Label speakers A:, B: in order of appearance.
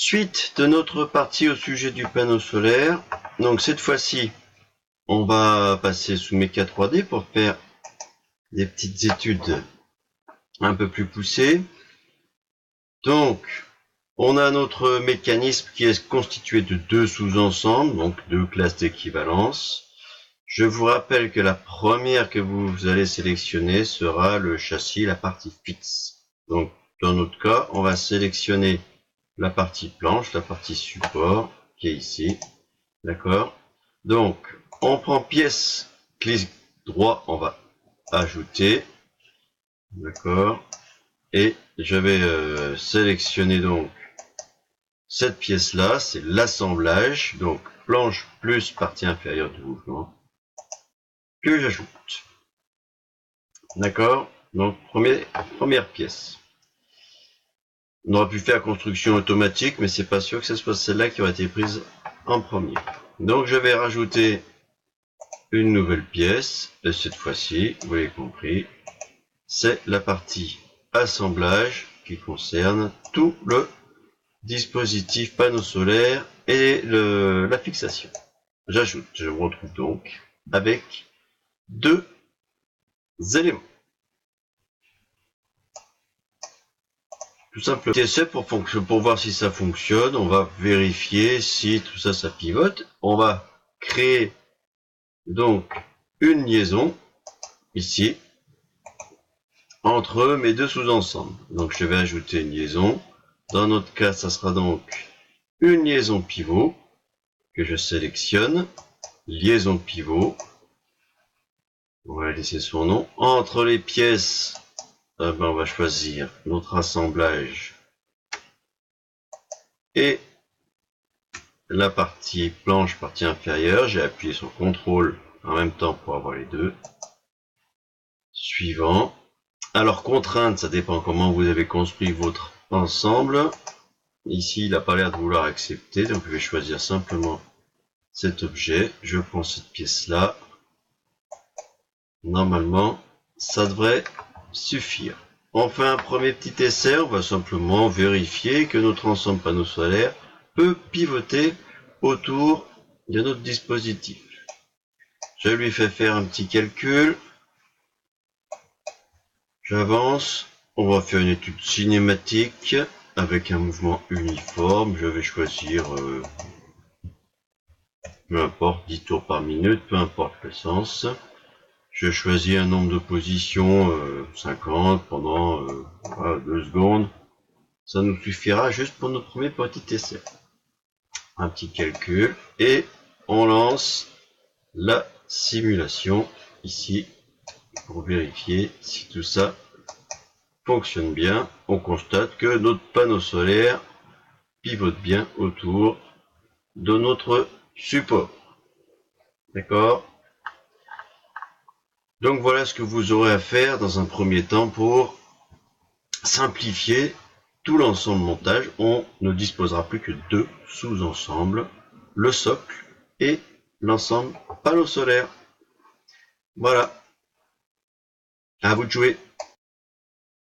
A: Suite de notre partie au sujet du panneau solaire. Donc cette fois-ci, on va passer sous Mecha 3D pour faire des petites études un peu plus poussées. Donc, on a notre mécanisme qui est constitué de deux sous-ensembles, donc deux classes d'équivalence. Je vous rappelle que la première que vous allez sélectionner sera le châssis, la partie fixe. Donc, dans notre cas, on va sélectionner la partie planche, la partie support, qui est ici. D'accord? Donc, on prend pièce, clic droit, on va ajouter. D'accord? Et je vais sélectionner donc cette pièce-là, c'est l'assemblage, donc planche plus partie inférieure du mouvement, que j'ajoute. D'accord? Donc, première pièce. On aurait pu faire construction automatique, mais c'est pas sûr que ce soit celle-là qui aurait été prise en premier. Donc, je vais rajouter une nouvelle pièce, et cette fois-ci, vous l'avez compris, c'est la partie assemblage qui concerne tout le dispositif panneau solaire et la fixation. J'ajoute, je me retrouve donc avec deux éléments. Tout simplement, c'est pour voir si ça fonctionne. On va vérifier si tout ça, ça pivote. On va créer donc une liaison ici entre mes deux sous-ensembles. Donc je vais ajouter une liaison. Dans notre cas, ça sera donc une liaison pivot que je sélectionne. Liaison pivot. On va laisser son nom. Entre les pièces, on va choisir notre assemblage et la partie planche, partie inférieure. J'ai appuyé sur CTRL en même temps pour avoir les deux. Suivant. Alors, contrainte, ça dépend comment vous avez construit votre ensemble. Ici, il n'a pas l'air de vouloir accepter, donc je vais choisir simplement cet objet. Je prends cette pièce-là. Normalement, ça devrait suffire. On fait un premier petit essai, on va simplement vérifier que notre ensemble panneau solaire peut pivoter autour de notre dispositif. Je lui fais faire un petit calcul. J'avance. On va faire une étude cinématique avec un mouvement uniforme. Je vais choisir, peu importe, 10 tours par minute, peu importe le sens. Je choisis un nombre de positions, 50 pendant 2 secondes. Ça nous suffira juste pour notre premier petit essai. Un petit calcul et on lance la simulation ici pour vérifier si tout ça fonctionne bien. On constate que notre panneau solaire pivote bien autour de notre support. D'accord? Donc voilà ce que vous aurez à faire dans un premier temps pour simplifier tout l'ensemble montage. On ne disposera plus que deux sous-ensembles, le socle et l'ensemble panneau solaire. Voilà. À vous de jouer.